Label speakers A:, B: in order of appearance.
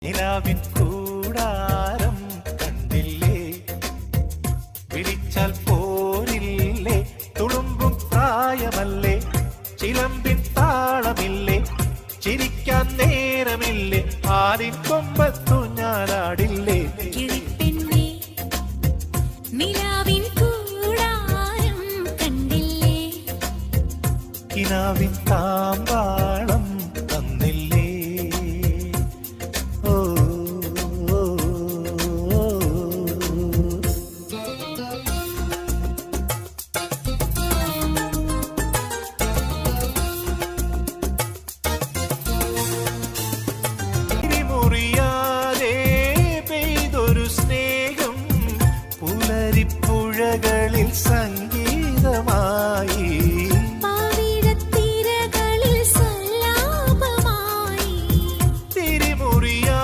A: നിലാവിൻ കൂടാരം കണ്ടില്ലേ, വിളിച്ചാൽ പോരില്ലേ, തുളുമ്പും പ്രായമല്ലേ, ചിലമ്പിൻ താളമില്ലേ, ചിരിക്കാൻ നേരമില്ലേ, ആലിൻ കൊമ്പത്തു ഞാനാടില്ലേ.
B: കിളിപ്പെണ്ണേ നിലാവിൻ കൂടാരം കണ്ടില്ലേ,
A: കിനാവിൻ താമ്പാ